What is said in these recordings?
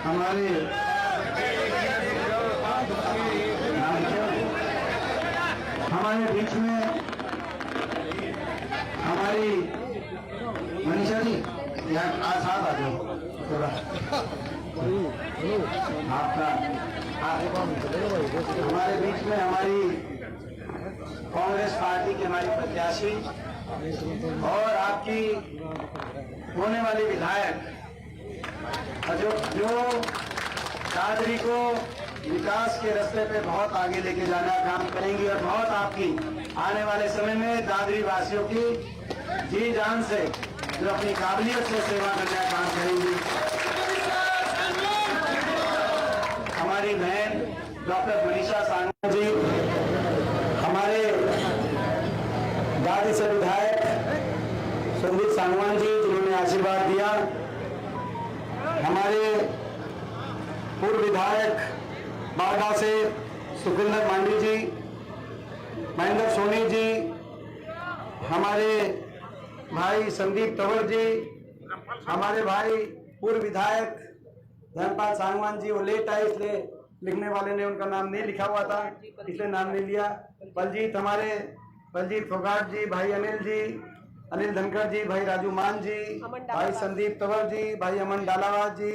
हमारे हमारे बीच में हमारी मनीषा जी यहाँ साथ आ जाओ थोड़ा आपका। हमारे बीच में हमारी कांग्रेस पार्टी की हमारी प्रत्याशी और आपकी होने वाली विधायक जो दादरी को विकास के रास्ते पे बहुत आगे लेके जाना काम करेंगी और बहुत आपकी आने वाले समय में दादरी वासियों की जी जान से जो अपनी काबिलियत से सेवा करने का काम करेंगी। हमारी बहन डॉक्टर मनीषा सांगवान जी, हमारे दादी से विधायक संदीप सांगवान जी जिन्होंने आशीर्वाद दिया, हमारे पूर्व विधायक बारडा से सुखविंदर मांडी जी, महेंद्र सोनी जी, हमारे भाई संदीप तंवर जी, हमारे भाई पूर्व विधायक धर्मपाल सांगवान जी, वो लेट आए इसलिए लिखने वाले ने उनका नाम नहीं लिखा हुआ था इसलिए नाम नहीं लिया। बलजीत, हमारे बलजीत फोगाट जी, भाई अनिल जी, अनिल धनखड़ जी, भाई राजू मान जी, भाई संदीप तंवर जी, भाई अमन डालावाज जी,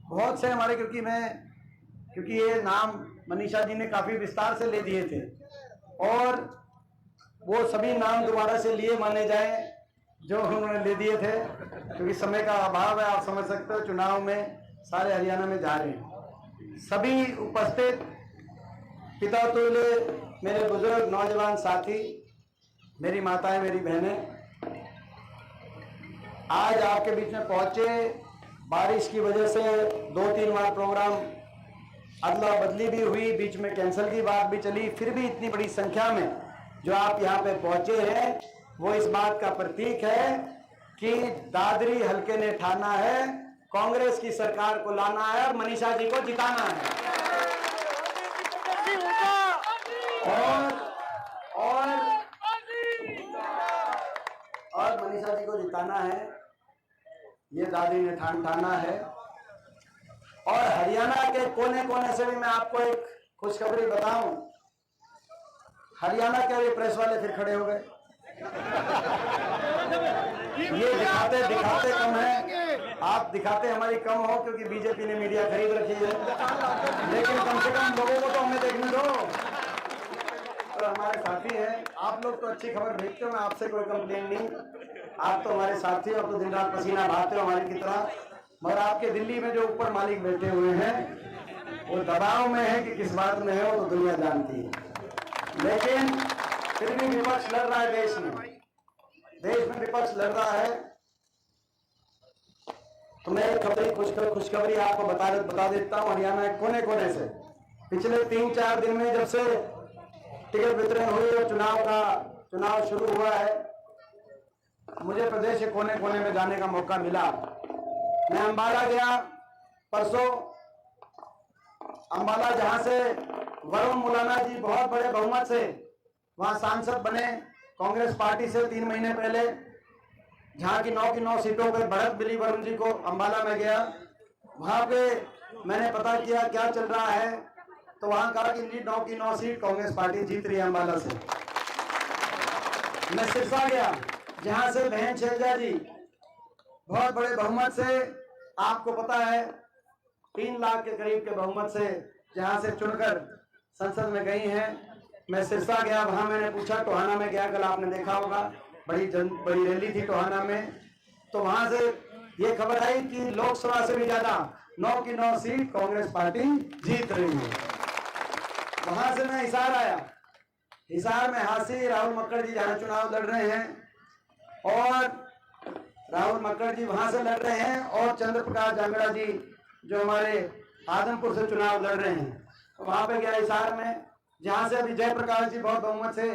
बहुत से हमारे, क्योंकि ये नाम मनीषा जी ने काफी विस्तार से ले दिए थे और वो सभी नाम दोबारा से लिए माने जाए जो उन्होंने ले दिए थे, क्योंकि समय का अभाव है। आप समझ सकते हो चुनाव में सारे हरियाणा में जा रहे हैं। सभी उपस्थित पिता तुल्य मेरे बुजुर्ग नौजवान साथी, मेरी माताएं, मेरी बहनें, आज आपके बीच में पहुंचे। बारिश की वजह से 2-3 बार प्रोग्राम अदला बदली भी हुई, बीच में कैंसिल की बात भी चली, फिर भी इतनी बड़ी संख्या में जो आप यहाँ पे पहुंचे हैं वो इस बात का प्रतीक है कि दादरी हल्के ने ठाना है कांग्रेस की सरकार को लाना है और मनीषा जी को जिताना है। और मनीषा जी को जिताना है, ये दादरी ने ठाना है। और हरियाणा के कोने कोने से भी मैं आपको एक खुशखबरी बताऊं, हरियाणा के प्रेस वाले फिर खड़े हो गए। ये दिखाते कम है, आप दिखाते हमारी कम हो क्योंकि बीजेपी ने मीडिया खरीद रखी है, लेकिन कम से कम लोगों को तो हमें देखने दो। तो हमारे साथी हैं, आप लोग तो अच्छी खबर भेजते हो, मैं आपसे कोई कंप्लेन नहीं, आप तो हमारे साथी हो, आप तो दिन रात पसीना बहाते हो हमारी की तरह। मगर आपके दिल्ली में जो ऊपर मालिक बैठे हुए हैं वो दबाव में है कि किस बात में है वो तो दुनिया जानती है, लेकिन फिर भी विपक्ष लड़ रहा है। देश में विपक्ष लड़ रहा है। तो मैं एक खुशखबरी आपको बता देता हूं। हरियाणा के कोने कोने से पिछले 3-4 दिन में जब से टिकट वितरण हुई और चुनाव शुरू हुआ है, मुझे प्रदेश के कोने कोने में जाने का मौका मिला। मैं अंबाला गया परसों, अंबाला जहां से वरुण मुलाना जी बहुत बड़े बहुमत से वहां सांसद बने कांग्रेस पार्टी से 3 महीने पहले, जहां की 9 सीटों पर बढ़त मिली वरुण जी को। अंबाला में गया, वहां पे मैंने पता किया क्या चल रहा है, तो वहां कहा कि 9 सीट कांग्रेस पार्टी जीत रही है अंबाला से। मैं सिरसा गया जहां से बहन शैलजा जी बहुत बड़े बहुमत से, आपको पता है 3 लाख के करीब के बहुमत से जहां से चुनकर संसद में गई हैं। मैं सिरसा गया, वहां मैंने पूछा, टोहाना में गया, कल आपने देखा होगा बड़ी रैली थी टोहाना में, तो वहां से ये खबर आई कि लोकसभा से भी ज्यादा 9 सीट कांग्रेस पार्टी जीत रही है। वहां से मैं हिसार आया, हिसार में हासी राहुल मक्कड़ जी जहां चुनाव लड़ रहे हैं, और राहुल मक्कड़ जी वहां से लड़ रहे हैं, और चंद्र प्रकाश जांगड़ा जी जो हमारे आदमपुर से चुनाव लड़ रहे हैं। तो वहां पे गया हिसार में, जहां से अभी जयप्रकाश जी बहुत बहुमत से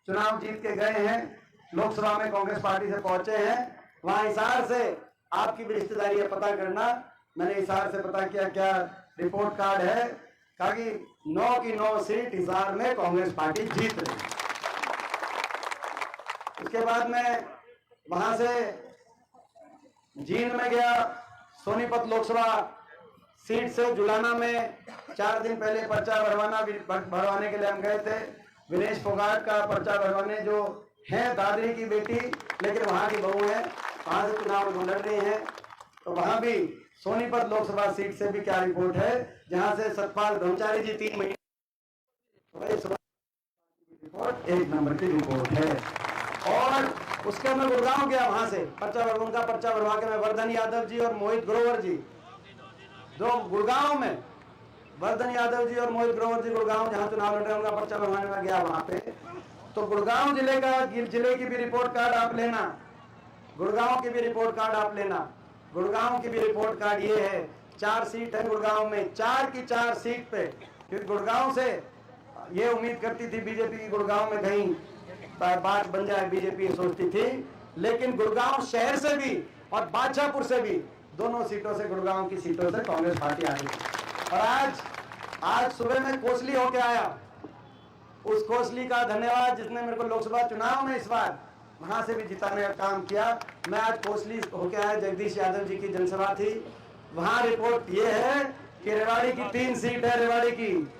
चुनाव जीत के गए हैं, लोकसभा में कांग्रेस पार्टी से पहुंचे हैं। वहां हिसार से आपकी भी रिश्तेदारी है पता करना, मैंने हिसार से पता किया क्या रिपोर्ट कार्ड है, कहा कि 9 सीट हिसार में कांग्रेस पार्टी जीत रही। उसके बाद मैं वहां से जींद में गया, सोनीपत लोकसभा सीट से जुलाना में 4 दिन पहले पर्चा भरवाने के लिए हम गए थे। विनेश फोगाट का पर्चा भरवाने, जो है दादरी की बेटी लेकिन वहां की बहू है, वहां से चुनाव लड़ रही है। तो वहां भी सोनीपत लोकसभा सीट से भी क्या रिपोर्ट है, जहां से सतपाल ब्रह्मचारी जी 3 महीने रिपोर्ट 1 नंबर की रिपोर्ट है। और उसके मैं गुड़गांव गया, वहां से उनका पर्चा भरवा के मैं वर्धन यादव जी और मोहित ग्रोवर जी, दो गुड़गांव में, वर्धन यादव जी और मोहित ग्रोवर जी गुड़गांव जहां चुनाव लड़ रहे हैं, उनका पर्चा भरवाने में गया वहां पे। तो गुड़गांव जिले की भी रिपोर्ट कार्ड आप लेना, गुड़गांव की भी रिपोर्ट कार्ड आप लेना। गुड़गांव की भी रिपोर्ट कार्ड ये है, 4 सीट है गुड़गांव में, 4 की 4 सीट पे, क्योंकि गुड़गांव से ये उम्मीद करती थी बीजेपी की गुड़गांव में कहीं बात बन जाए, बीजेपी सोचती थी। लेकिन गुड़गांव शहर से भी और बादशाहपुर से भी, दोनों सीटों से, गुड़गांव की सीटों से कांग्रेस पार्टी आ रही। और आज सुबह मैं कोसली होके आया, उस कोसली का धन्यवाद जिसने मेरे को लोकसभा चुनाव में इस बार वहां से भी जिताने का काम किया। मैं आज कोसली होके आया, जगदीश यादव जी की जनसभा थी, वहां रिपोर्ट ये है कि रेवाड़ी की 3 सीट है, रेवाड़ी की,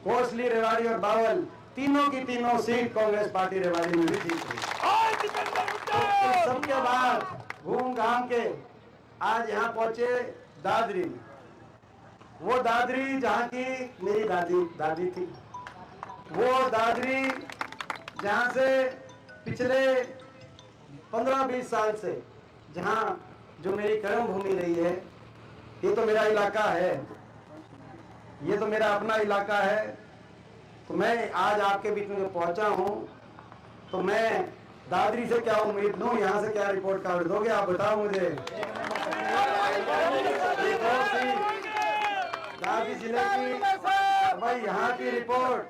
कोसली, रेवाड़ी और बावल, तीनों की तीनों सीट कांग्रेस पार्टी रेवाड़ी में भी जीत रही। तो सबके बाद घूम घाम के आज यहाँ पहुंचे दादरी, वो दादरी जहाँ की मेरी दादी थी, वो दादरी जहाँ से पिछले 15-20 साल से, जहाँ जो मेरी कर्म भूमि रही है, ये तो मेरा इलाका है, ये तो मेरा अपना इलाका है। तो मैं आज आपके बीच में पहुंचा हूं, तो मैं दादरी से क्या उम्मीद लूं, यहां से क्या रिपोर्ट कार्ड दोगे आप बताओ मुझे। दादरी जिले की भाई, यहाँ की रिपोर्ट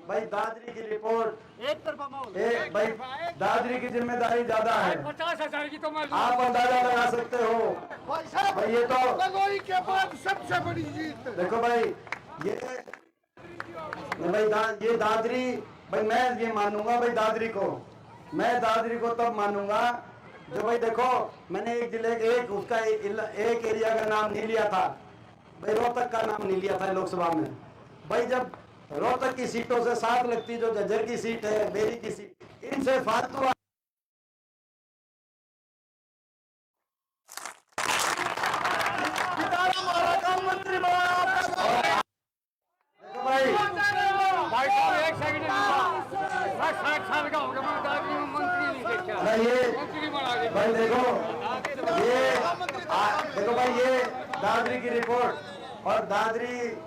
भाई, दादरी की रिपोर्ट एक भाई, दादरी की जिम्मेदारी ज्यादा है, 50,000 की तो आप अंदाजा लगा सकते हो भाई। ये तो लगोई के बाद सबसे बड़ी जीत। देखो भाई, ये दादरी भाई, मैं ये मानूंगा भाई दादरी को, मैं दादरी को तब मानूंगा जो भाई, देखो मैंने एक जिले के उसका एक एरिया का नाम नहीं लिया था भाई, रोहतक का नाम नहीं लिया था लोकसभा में भाई। जब रोहतक की सीटों से 7 लगती, जो जज्जर की सीट है, बेरी की सीट, इनसे फालतू मंत्री भाई साहब एक सेकंड, मैं 60 साल का हो गया, मैं दादरी में मंत्री नहीं देखा, मंत्री बना के भाई। देखो भाई, ये दादरी की रिपोर्ट। और दादरी,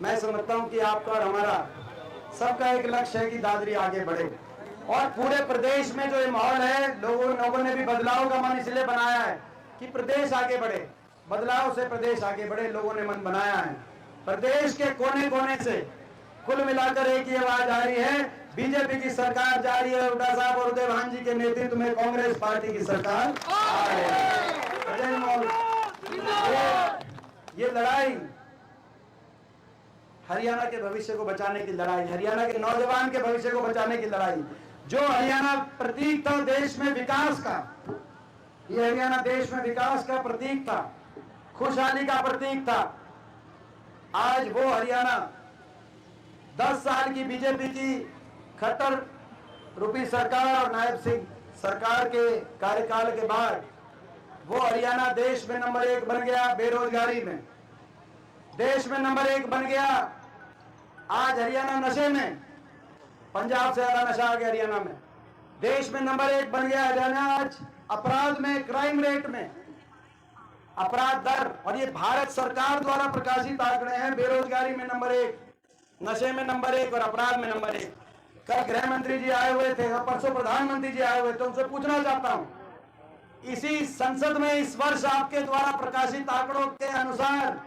मैं समझता हूं कि आपका और हमारा सबका एक लक्ष्य है कि दादरी आगे बढ़े। और पूरे प्रदेश में जो ये माहौल है, लोगों ने भी बदलाव का मन इसलिए बनाया है कि प्रदेश आगे बढ़े, बदलाव से प्रदेश आगे बढ़े, लोगों ने मन बनाया है। प्रदेश के कोने कोने से कुल मिलाकर एक ही आवाज आ रही है, बीजेपी की सरकार जा रही है, हुड्डा साहब और उदय भान जी के नेतृत्व में कांग्रेस पार्टी की सरकार आ रही है। ये लड़ाई हरियाणा के भविष्य को बचाने की लड़ाई, हरियाणा के नौजवान के भविष्य को बचाने की लड़ाई, जो हरियाणा प्रतीक था देश में विकास का, ये हरियाणा देश में विकास का प्रतीक था, खुशहाली का प्रतीक था। आज वो हरियाणा 10 साल की बीजेपी की खट्टर रूपी सरकार और नायब सिंह सरकार के कार्यकाल के बाद वो हरियाणा देश में नंबर 1 बन गया, बेरोजगारी में देश में नंबर 1 बन गया। आज हरियाणा नशे में, पंजाब से ज्यादा नशा आ गया हरियाणा में, देश में नंबर 1 बन गया हरियाणा। आज अपराध में, क्राइम रेट में, अपराध दर, और ये भारत सरकार द्वारा प्रकाशित आंकड़े हैं, बेरोजगारी में नंबर 1, नशे में नंबर 1 और अपराध में नंबर 1। कल गृह मंत्री जी आए हुए थे और परसों प्रधानमंत्री जी आए हुए थे, उनसे पूछना चाहता हूं, इसी संसद में इस वर्ष आपके द्वारा प्रकाशित आंकड़ों के अनुसार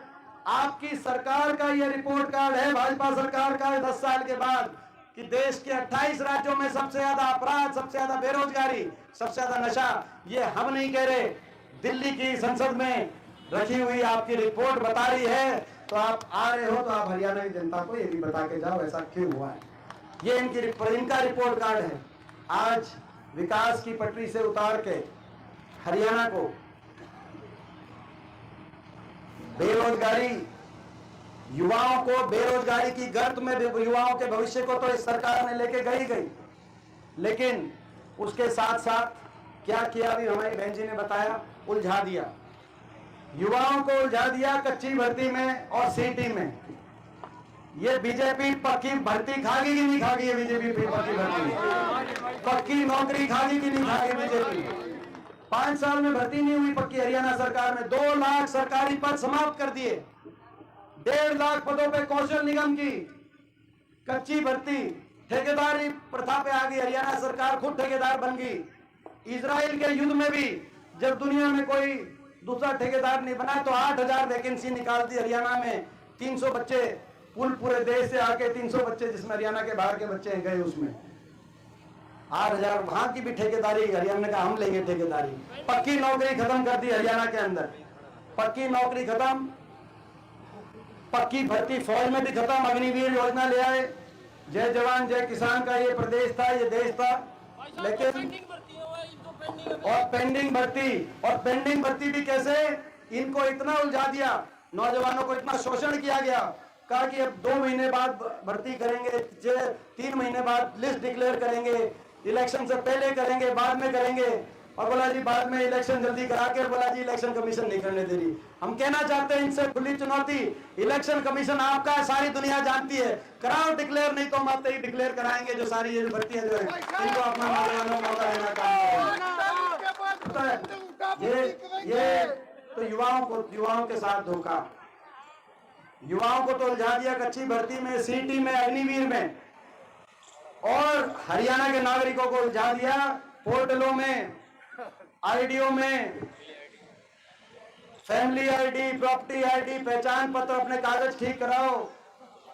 आपकी सरकार का यह रिपोर्ट कार्ड है, भाजपा सरकार का 10 साल के बाद, कि देश के 28 राज्यों में सबसे ज्यादा अपराध, सबसे ज्यादा बेरोजगारी, सबसे ज्यादा नशा, ये हम नहीं कह रहे, दिल्ली की संसद में रखी हुई आपकी रिपोर्ट बता रही है। तो आप आ रहे हो तो आप हरियाणा की जनता को ये भी बता के जाओ ऐसा क्यों हुआ है। ये इनका रिपोर्ट कार्ड है। आज विकास की पटरी से उतार के हरियाणा को बेरोजगारी, युवाओं को बेरोजगारी की गर्त में युवाओं के भविष्य को तो इस सरकार ने लेके गई, लेकिन उसके साथ साथ क्या किया अभी हमारी बहन जी ने बताया, उलझा दिया, युवाओं को उलझा दिया कच्ची भर्ती में और सीटी में। ये बीजेपी पक्की भर्ती खागी कि नहीं खागी? बीजेपी पक्की भर्ती, पक्की नौकरी खागी कि नहीं खागी बीजेपी? 5 साल में भर्ती नहीं हुई पक्की हरियाणा सरकार में। 2 लाख सरकारी पद समाप्त कर दिए, 1.5 लाख पदों पे कौशल निगम की कच्ची भर्ती, ठेकेदारी प्रथा पे आ गई, हरियाणा सरकार खुद ठेकेदार बन गई। इजराइल के युद्ध में भी जब दुनिया में कोई दूसरा ठेकेदार नहीं बना तो 8000 वैकेंसी निकाल दी हरियाणा में। 300 बच्चे पूरे देश से आके 300 बच्चे जिसमें हरियाणा के बाहर के बच्चे गए, उसमें 8000 वहां की भी ठेकेदारी हरियाणा का हम लेंगे ठेकेदारी। पक्की नौकरी खत्म कर दी हरियाणा के अंदर, पक्की नौकरी खत्म, पक्की भर्ती फौज में भी खत्म, अग्निवीर योजना ले आए। जय जवान जय किसान का ये प्रदेश था, ये देश था, लेकिन और पेंडिंग भर्ती भी कैसे? इनको इतना उलझा दिया, नौजवानों को इतना शोषण किया गया, कहा कि अब 2 महीने बाद भर्ती करेंगे, 3 महीने बाद लिस्ट डिक्लेयर करेंगे, इलेक्शन से पहले करेंगे, बाद में करेंगे, और बोला जी बाद में इलेक्शन जल्दी करा के, बोला जी इलेक्शन कमीशन नहीं करने दे रही। हम कहना चाहते हैं इनसे खुली चुनौती, इलेक्शन कमीशन आपका है, सारी दुनिया जानती है, कराओ डिक्लेयर, नहीं तो हम आते ही डिक्लेयर कराएंगे जो सारी ये भर्तियां जो है इनको अपना नौजवानों को मौका देना काम है। ये तो युवाओं के साथ धोखा, युवाओं को तो उलझा दिया कच्ची भर्ती में, सीटी में, अग्निवीर में, और हरियाणा के नागरिकों को उलझा दिया पोर्टलों में, आईडीओ में, फैमिली आईडी, प्रॉपर्टी आईडी, पहचान पत्र, अपने कागज ठीक कराओ।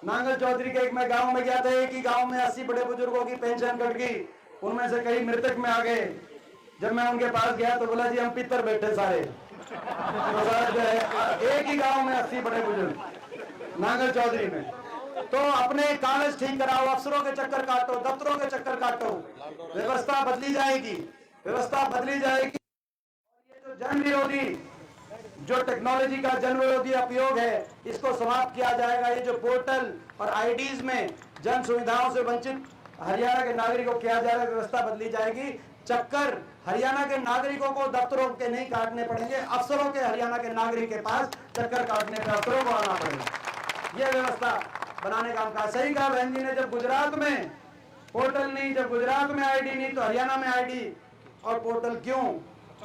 नांगल चौधरी के एक मैं गांव में गया था, एक ही गांव में 80 बड़े बुजुर्गों की पेंशन कट गई, उनमें से कई मृतक में आ गए। जब मैं उनके पास गया तो बोला जी हम पितर बैठे सारे, तो एक ही गांव में 80 बड़े बुजुर्ग नांगल चौधरी में। तो अपने कागज ठीक कराओ, अफसरों के चक्कर काटो, दफ्तरों के चक्कर काटो, व्यवस्था बदली जाएगी, व्यवस्था बदली जाएगी। ये जो जन विरोधी, जो टेक्नोलॉजी का जन विरोधी उपयोग है, इसको समाप्त किया जाएगा। ये जो पोर्टल और आईडीज में जन सुविधाओं से वंचित हरियाणा के नागरिकों को किया जाएगा, व्यवस्था बदली जाएगी। चक्कर हरियाणा के नागरिकों को दफ्तरों के नहीं काटने पड़ेंगे, अफसरों के, हरियाणा के नागरिक के पास चक्कर काटने पर अफसरों को आना पड़ेगा। यह व्यवस्था बनाने का काम। सही कहा बहन जी ने, जब गुजरात में पोर्टल नहीं, जब गुजरात में आईडी नहीं, तो हरियाणा में आईडी और पोर्टल क्यों?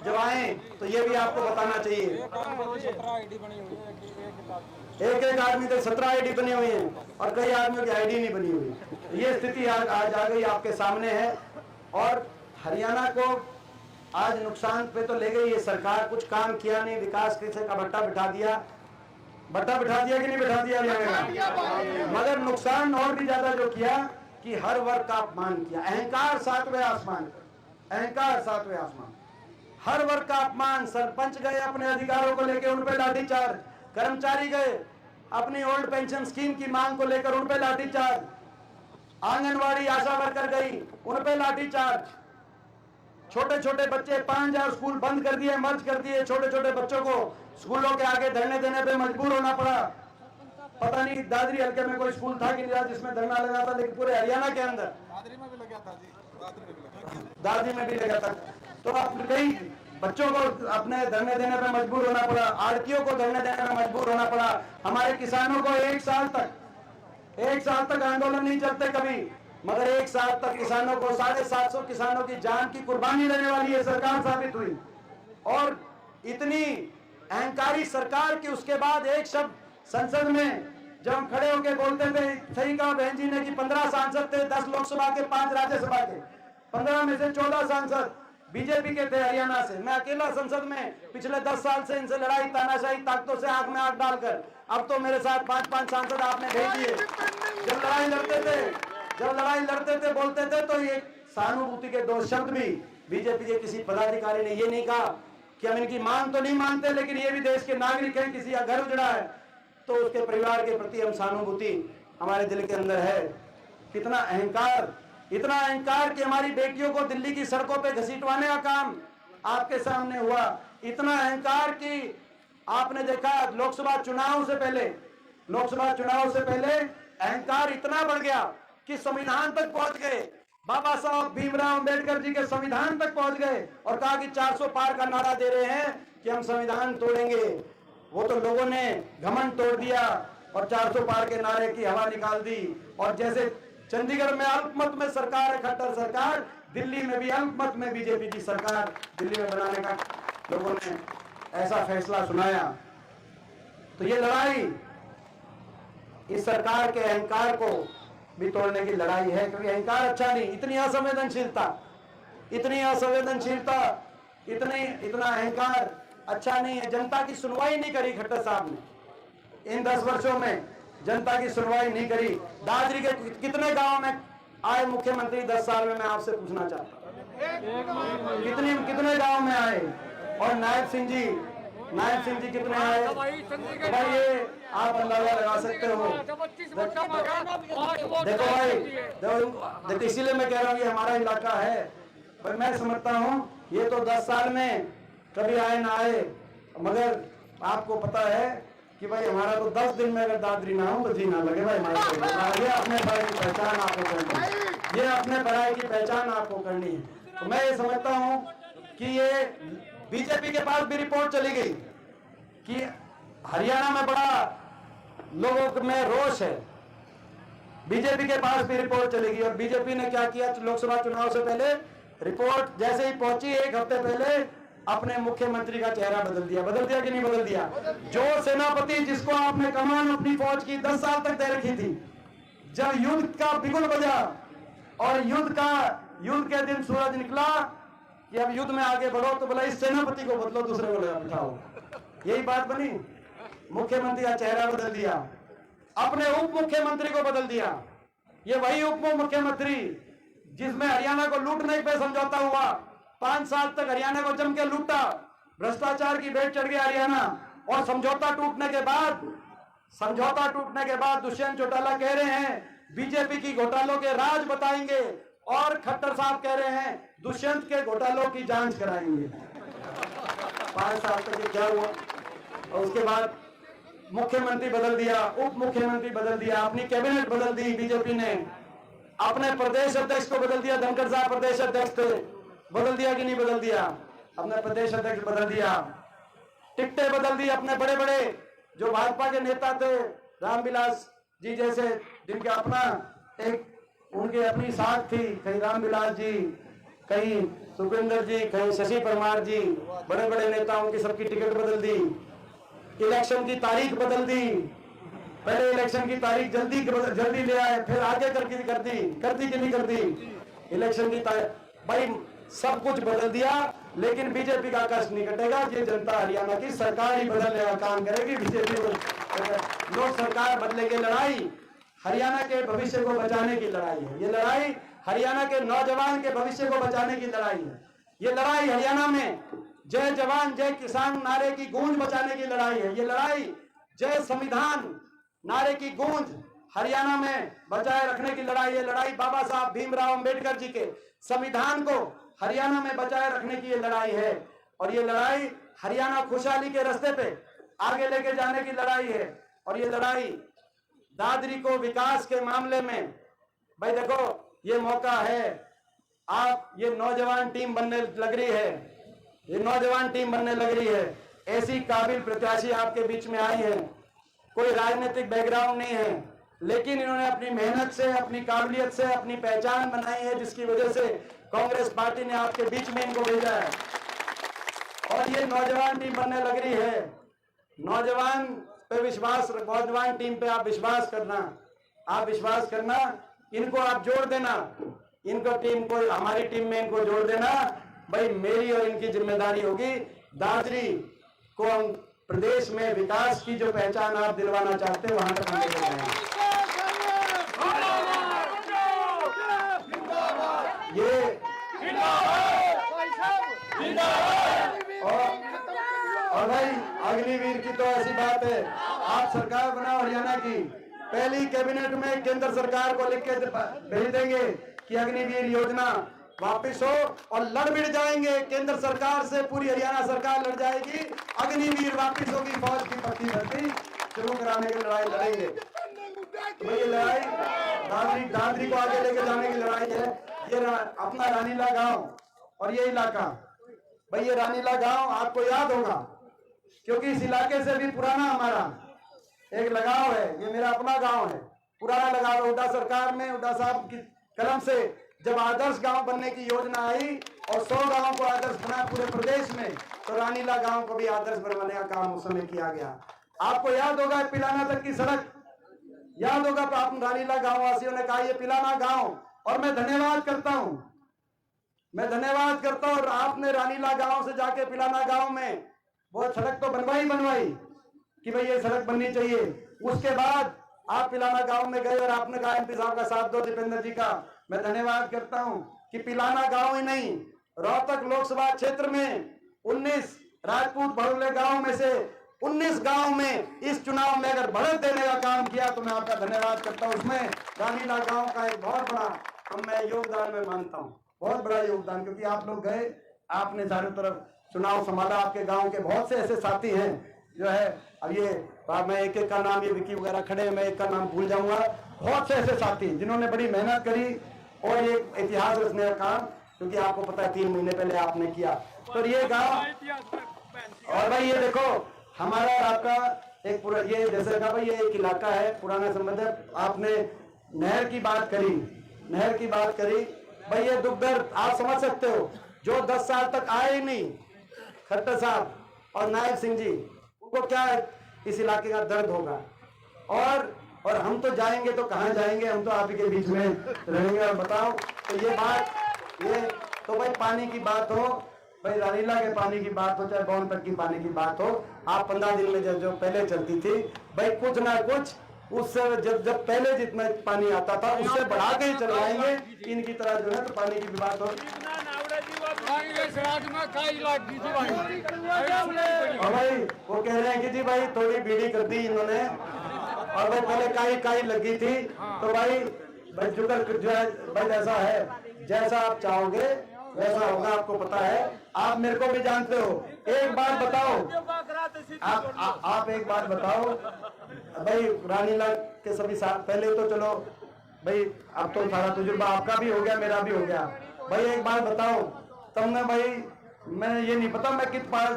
जब आए तो ये भी आपको बताना चाहिए। एक आदमी तक 17 आईडी बनी हुई है और कई आदमियों की आईडी नहीं बनी हुई। ये स्थिति आज आ गई आपके सामने है, और हरियाणा को आज नुकसान पे तो ले गई ये सरकार, कुछ काम किया नहीं, विकास का भट्टा बिठा दिया कि नहीं बिठा दिया हरियाणा, मगर नुकसान और भी ज्यादा जो किया कि हर वर्ग का अपमान किया। अहंकार 7वें आसमान, अहंकार 7वें आसमान, हर वर्ग का अपमान। सरपंच गए अपने अधिकारों को लेकर, उन पे लाठीचार्ज, कर्मचारी गए अपनी ओल्ड पेंशन स्कीम की मांग को लेकर, उन पे लाठीचार्ज, आंगनवाड़ी आशा वर्कर गई, उन पे लाठीचार्ज, छोटे छोटे बच्चे 5000 स्कूल बंद कर दिए, मर्ज कर दिए, छोटे छोटे बच्चों को स्कूलों के आगे धरने देने पे मजबूर होना पड़ा। पता नहीं दादरी हल्के में कोई स्कूल था कि नहीं जिसमें धरना लगा था, लेकिन पूरे हरियाणा के अंदर दादरी में भी लगा था जी, दादरी में भी लगा था। तो अब कई बच्चों को अपने धरने देने पे मजबूर होना पड़ा, आड़तियों को धरने देने पे मजबूर होना पड़ा। हमारे किसानों को 1 साल तक आंदोलन नहीं चलते कभी, मगर 1 साल तक किसानों को 750 किसानों की जान की कुर्बानी देने वाली ये सरकार साबित हुई। और इतनी अहंकारी सरकार की उसके बाद एक शब्द संसद में जब हम खड़े होकर बोलते थे, सही कहा बहन जी ने कि 15 सांसद थे, 10 लोकसभा के, 5 राज्यसभा के, 15 में से 14 सांसद बीजेपी के थे हरियाणा से। मैं अकेला संसद में पिछले 10 साल से इनसे लड़ाई, तानाशाही ताकतों से आंख में आंख डालकर, अब तो मेरे साथ 5-5 सांसद आपने भेज दिए। जब लड़ाई लड़ते थे बोलते थे तो ये सहानुभूति के 2 शब्द भी बीजेपी के किसी पदाधिकारी ने ये नहीं कहा कि हम इनकी मांग तो नहीं मानते, लेकिन ये भी देश के नागरिक हैं, किसी का घर उजड़ा है तो उसके परिवार के प्रति हम सहानुभूति हमारे दिल के अंदर है। कितना अहंकार, इतना अहंकार कि हमारी बेटियों को दिल्ली की सड़कों पे घसीटवाने का काम आपके सामने हुआ। इतना अहंकार कि आपने देखा लोकसभा चुनाव से पहले अहंकार इतना बढ़ गया कि संविधान तक पहुंच गए, बाबा साहब भीमराव अंबेडकर जी के संविधान तक पहुंच गए और कहा कि 400 पार का नारा दे रहे हैं कि हम संविधान तोड़ेंगे। वो तो लोगों ने घमंड तोड़ दिया और 400 पार के नारे की हवा निकाल दी। और जैसे चंडीगढ़ में अल्पमत में सरकार है, खट्टर सरकार, दिल्ली में भी अल्पमत में बीजेपी की सरकार दिल्ली में बनाने का लोगों ने ऐसा फैसला सुनाया। तो ये लड़ाई इस सरकार के अहंकार को भी तोड़ने की लड़ाई है, क्योंकि अहंकार अच्छा नहीं, इतनी असंवेदनशीलता, इतना अहंकार अच्छा नहीं है। जनता की सुनवाई नहीं करी खट्टर साहब ने, इन 10 वर्षों में जनता की सुनवाई नहीं करी। दादरी के कितने गांव में आए मुख्यमंत्री 10 साल में, मैं आपसे पूछना चाहता हूं, कितने गांव में आए? और नायब सिंह जी कितने आए? भाई ये आप अंदाजा लगा सकते हो। देखो भाई, देखो इसीलिए मैं कह रहा हूँ ये हमारा इलाका है, पर मैं समझता हूँ ये तो 10 साल में कभी आए ना आए, मगर आपको पता है कि भाई हमारा तो 10 दिन में अगर दादरी ना हो तो जी ना लगे भाई हमारे। ये अपने बड़ाई की पहचान आपको करनी है, ये अपने बड़ाई की पहचान आपको करनी है। तो मैं ये समझता हूँ कि ये बीजेपी के पास भी रिपोर्ट चली गई कि हरियाणा में बड़ा लोगों में रोष है, बीजेपी के पास भी रिपोर्ट चलेगी। और बीजेपी ने क्या किया, लोकसभा चुनाव से पहले रिपोर्ट जैसे ही पहुंची 1 हफ्ते पहले अपने मुख्यमंत्री का चेहरा बदल दिया कि नहीं बदल दिया? जो सेनापति जिसको आपने कमान अपनी फौज की 10 साल तक दे रखी थी, जब युद्ध का बिगुल बजा और युद्ध के दिन सूरज निकला कि अब युद्ध में आगे बढ़ो, तो बोला इस सेनापति को बदलो, दूसरे को बिठाओ। यही बात बनी, मुख्यमंत्री का चेहरा बदल दिया, अपने उप मुख्यमंत्री को बदल दिया। ये वही उप मुख्यमंत्री जिसमें हरियाणा को लूटने पे समझौता हुआ, 5 साल तक हरियाणा को जम के लूटा, भ्रष्टाचार की भेंट चढ़ गया हरियाणा। और समझौता टूटने के बाद दुष्यंत चौटाला कह रहे हैं बीजेपी की घोटालों के राज बताएंगे, और खट्टर साहब कह रहे हैं दुष्यंत के घोटालों की जांच कराएंगे। 5 साल तक ये क्या हुआ? और उसके बाद मुख्यमंत्री बदल दिया, उप मुख्यमंत्री बदल दिया, अपनी कैबिनेट बदल दी बीजेपी ने, अपने प्रदेश अध्यक्ष को बदल दिया। धनखड़ साहब प्रदेश अध्यक्ष थे, बदल दिया कि नहीं बदल दिया? अपने प्रदेश अध्यक्ष बदल दिया, टिकटें बदल दी। अपने बड़े बड़े जो भाजपा के नेता थे, रामविलास जी जैसे, जिनके अपना एक उनकी अपनी साख थी, कहीं रामविलास जी, कहीं सुखविंदर जी, कहीं शशि परमार जी, बड़े बड़े नेताओं की सबकी टिकट बदल दी। इलेक्शन की तारीख बदल दी, पहले इलेक्शन की तारीख जल्दी ले आए, फिर आगे कर दी कि नहीं कर दी इलेक्शन की तारीख। भाई सब कुछ बदल दिया, लेकिन बीजेपी का कष्ट नहीं कटेगा। ये जनता हरियाणा की सरकार ही बदलने का काम करेगी। बीजेपी लोग सरकार बदले की लड़ाई हरियाणा के भविष्य को बचाने की लड़ाई है। ये लड़ाई हरियाणा के नौजवान के भविष्य को बचाने की लड़ाई है। ये लड़ाई हरियाणा में जय जवान जय किसान नारे की गूंज बचाने की लड़ाई है। ये लड़ाई जय संविधान नारे की गूंज हरियाणा में बचाए रखने की लड़ाई है। लड़ाई बाबा साहब भीमराव अंबेडकर जी के संविधान को हरियाणा में बचाए रखने की ये लड़ाई है। और ये लड़ाई हरियाणा खुशहाली के रास्ते पे आगे लेके जाने की लड़ाई है। और ये लड़ाई दादरी को विकास के मामले में, भाई देखो ये मौका है, आप ये नौजवान टीम बनने लग रही है, ये नौजवान टीम बनने लग रही है। ऐसी काबिल प्रत्याशी आपके बीच में आई है, कोई राजनीतिक बैकग्राउंड नहीं है, लेकिन इन्होंने अपनी मेहनत से, अपनी काबिलियत से अपनी पहचान बनाई है, जिसकी वजह से कांग्रेस पार्टी ने आपके बीच में इनको भेजा है। और ये नौजवान टीम बनने लग रही है। नौजवान पे विश्वास, नौजवान टीम पे आप विश्वास करना, इनको आप जोड़ देना, इनको टीम को हमारी टीम में इनको जोड़ देना। भाई मेरी और इनकी जिम्मेदारी होगी दादरी को हम प्रदेश में विकास की जो पहचान आप दिलवाना चाहते हैं वहां तक हम लेकर जाएंगे। ये और भाई अग्निवीर की तो ऐसी बात है, आप सरकार बनाओ हरियाणा की, पहली कैबिनेट में केंद्र सरकार को लिख के भेज देंगे कि अग्निवीर योजना वापिस हो और लड़ भिड़ जाएंगे केंद्र सरकार से, पूरी हरियाणा सरकार लड़ जाएगी, अग्निवीर वापिस होगी, फौज की पत्ती धरती शुरू कराने की लड़ाई लड़ेंगे। तो ये लड़ाई दादरी को आगे लेके जाने की लड़ाई है। ये अपना रानीला गांव और ये इलाका, भाई ये रानीला गांव आपको याद होगा, क्योंकि इस इलाके से भी पुराना हमारा एक लगाव है। ये मेरा अपना गांव है, पुराना लगाव। हुड्डा सरकार में, हुड्डा साहब की कलम से जब आदर्श गांव बनने की योजना आई और 100 गांवों को आदर्श बना पूरे प्रदेश में, तो रानीला गांव को भी आदर्श बनवाने का काम उस समय किया गया। आपको याद होगा पिलाना तक की सड़क, याद होगा आप रानीला गांव वासियों ने कहा ये पिलाना गांव, और मैं धन्यवाद करता हूं, मैं धन्यवाद करता हूं। और आपने रानीला गांव से जाके पिलाना गांव में वो सड़क तो बनवाई कि भाई ये सड़क बननी चाहिए। उसके बाद आप पिलाना गांव में गए और आपने कहा एमपी साहब का साथ दो, दीपेंद्र जी का मैं धन्यवाद करता हूं कि पिलाना गांव ही नहीं, रोहतक लोकसभा क्षेत्र में 19 राजपूत भड़ोले गांव में से 19 गांव में इस चुनाव में अगर बढ़त देने का काम किया तो मैं आपका धन्यवाद करता हूं। उसमें रानीला गांव का एक बहुत बड़ा मैं योगदान में मानता हूं, बहुत बड़ा योगदान, क्योंकि आप लोग गए, आपने चारों तरफ चुनाव संभाला। आपके गांव के बहुत से ऐसे साथी हैं जो है, अब ये मैं एक एक का नाम, ये विकी वगैरह खड़े हैं, मैं एक का नाम भूल जाऊंगा, बहुत से ऐसे साथी जिन्होंने बड़ी मेहनत करी और ये इतिहास रचने का काम, क्योंकि आपको पता है 3 महीने पहले आपने किया। तो ये गांव और भाई ये देखो हमारा आपका एक पूरा ये जैसे कहा भाई ये एक इलाका है, पुराना संबंध है। आपने नहर की बात करी, भाई ये दुख दर्द आप समझ सकते हो। जो 10 साल तक आए ही नहीं, खट्टर साहब और नायब सिंह जी, उनको क्या इस इलाके का दर्द होगा। और हम तो जाएंगे तो कहाँ जाएंगे, हम तो आप ही के बीच में रहेंगे। और बताओ तो ये बात, ये तो भाई पानी की बात हो, भाई रानीला के पानी की बात हो, चाहे बौन तक की पानी की बात हो, आप 15 दिन में जो पहले चलती थी, भाई कुछ ना कुछ उससे जब पहले जितना पानी आता था उससे बढ़ा के ही चलवाएंगे। इनकी तरह जो है तो पानी की भी बात हो। और भाई वो कह रहे हैं कि जी भाई थोड़ी बीड़ी कर दी इन्होंने, और भाई पहले काई लगी थी, तो भाई जुगर जो है भाई ऐसा है, जैसा आप चाहोगे वैसा होगा, आपको पता है, आप मेरे को भी जानते हो। एक बात बताओ, आप एक बात बताओ भाई, रानीला के सभी साथ पहले तो चलो भाई, अब तो सारा तजुर्बा आपका भी हो गया, मेरा भी हो गया। भाई एक बात बताओ, तुमने भाई मैं ये नहीं पता मैं कित पार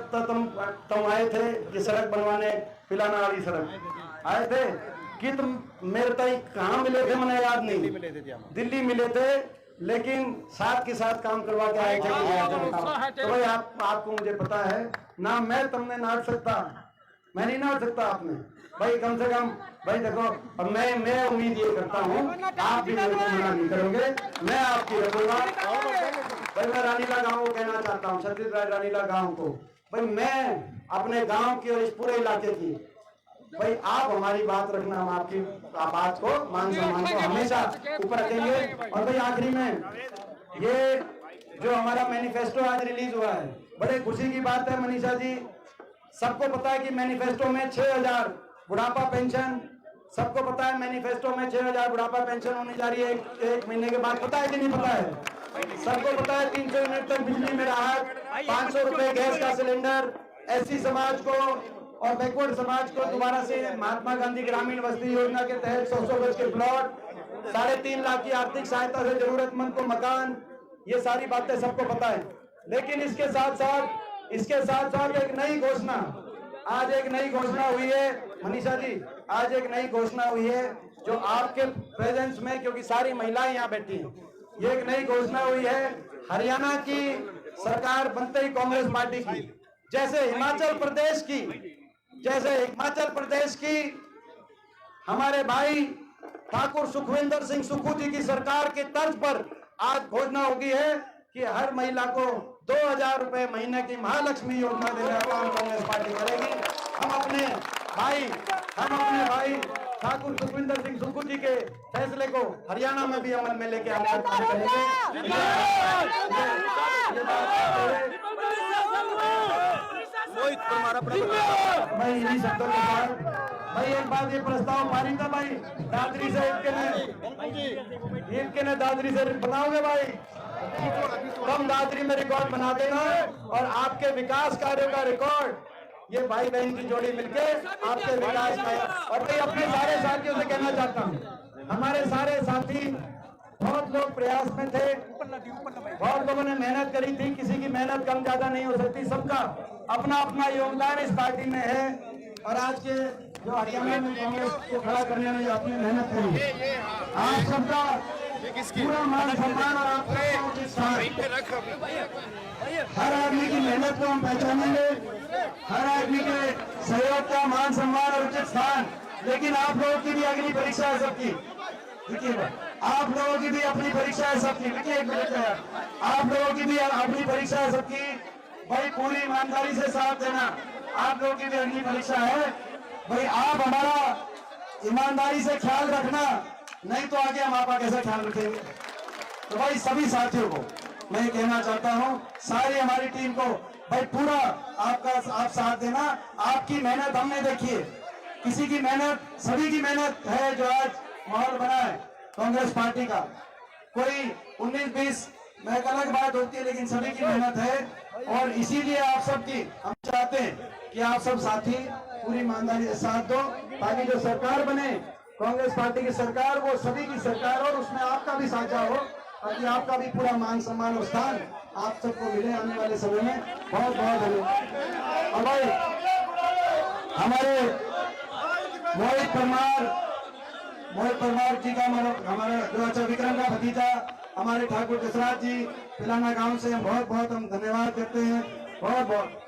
तुम आए थे ये सड़क बनवाने, पिलाना वाली सड़क आए थे कि तुम मेरे तक कहाँ मिले थे, मैंने याद नहीं, दिल्ली मिले थे, लेकिन साथ के साथ काम करवा के आए थे। तो भाई आपको मुझे पता है ना, मैं तुमने नाट सकता, मैं नहीं नाट सकता आपने, भाई कम से कम भाई देखो, अब मैं उम्मीद ये करता हूँ आप भी मेरे को मना नहीं करोगे, मैं आपकी रखूंगा। भाई मैं रानीला गांव को कहना चाहता हूँ, सतीश भाई रानीला गांव को, भाई मैं अपने गांव की और इस पूरे इलाके की, भाई आप हमारी बात रखना, हम आपकी बात को, मान सम्मान को हमेशा ऊपर रखेंगे। और भाई आखिरी में ये जो हमारा मैनिफेस्टो आज रिलीज हुआ है, बड़े खुशी की बात है मनीषा जी, सबको पता है कि मैनिफेस्टो में 6000 बुढ़ापा पेंशन, सबको पता है मैनिफेस्टो में 6000 बुढ़ापा पेंशन होने जा रही है एक महीने के बाद, पता है कि नहीं पता है? सबको पता है 300 यूनिट तक बिजली में राहत, 500 रुपए गैस का सिलेंडर, एससी समाज को और बैकवर्ड समाज को दोबारा से महात्मा गांधी ग्रामीण बस्ती योजना के तहत 100 गज के प्लॉट, 3.5 लाख की आर्थिक सहायता से जरूरतमंद को मकान, ये सारी बातें सबको पता है। लेकिन इसके साथ साथ एक नई घोषणा, आज एक नई घोषणा हुई है मनीषा जी, आज एक नई घोषणा हुई है जो आपके प्रेजेंस में, क्योंकि सारी महिलाएं यहाँ बैठी हैं, ये एक नई घोषणा हुई है हरियाणा की सरकार बनते ही कांग्रेस पार्टी की, जैसे हिमाचल प्रदेश की हमारे भाई ठाकुर सुखविंदर सिंह सुक्खू जी की सरकार की तर्ज पर आज घोषणा होगी है कि हर महिला को 2000 रुपए महीने की महालक्ष्मी योजना देने का काम कांग्रेस पार्टी करेगी। हम अपने भाई ठाकुर सुखविंदर सिंह सुक्खू जी के फैसले को हरियाणा में भी अमल में लेके हम काम करेंगे। मैं इन्हीं शब्दों के साथ भाई एक बात, ये प्रस्ताव पारित है भाई, दादरी से इनके ने दादरी से बनाओगे भाई, कम दादरी में रिकॉर्ड बना देना, और आपके विकास कार्यों का रिकॉर्ड ये भाई बहन की जोड़ी मिलके आपके विकास का। और भाई अपने सारे साथियों से कहना चाहता हूँ, हमारे सारे साथी बहुत लोग प्रयास में थे, बहुत लोगों ने मेहनत करी थी, किसी की मेहनत कम ज्यादा नहीं हो सकती, सबका अपना अपना योगदान इस पार्टी में है। और आज के जो हरियाणा में कांग्रेस को खड़ा करने में अपनी मेहनत करी, आप सबका पूरा मान सम्मान और आपका उचित स्थान। हर आदमी की मेहनत को हम पहचानेंगे, हर आदमी के सहयोग का मान सम्मान और उचित स्थान। लेकिन आप लोगों की भी अगली परीक्षा है सबकी, देखिए आप लोगों की भी अपनी परीक्षा है सबकी, देखिए एक मिनट है, आप लोगों की भी अपनी परीक्षा है सबकी भाई, पूरी ईमानदारी से साथ देना, आप लोगों की भी अगली परीक्षा है भाई, आप हमारा ईमानदारी से ख्याल रखना, नहीं तो आगे हम आपका कैसा ख्याल रखेंगे। तो भाई सभी साथियों को मैं कहना चाहता हूं, सारी हमारी टीम को भाई पूरा आप साथ देना। आपकी मेहनत हमने देखी है, किसी की मेहनत, सभी की मेहनत है जो आज माहौल बना है कांग्रेस पार्टी का। कोई 19-20 में एक अलग बात होती है, लेकिन सभी की मेहनत है। और इसीलिए आप सबकी हम चाहते हैं कि आप सब साथी पूरी ईमानदारी से साथ दो, ताकि जो सरकार बने कांग्रेस पार्टी की सरकार, वो सभी की सरकार हो, उसमें आपका भी साझा हो, ताकि आपका भी पूरा मान सम्मान और स्थान आप सबको मिले आने वाले समय में। बहुत बहुत धन्यवाद। और भाई हमारे मोहित परमार जी का, हमारा जो अच्छा विक्रम का भतीजा, हमारे ठाकुर जसराज जी पिलाना गांव से हम बहुत बहुत धन्यवाद करते हैं, बहुत बहुत।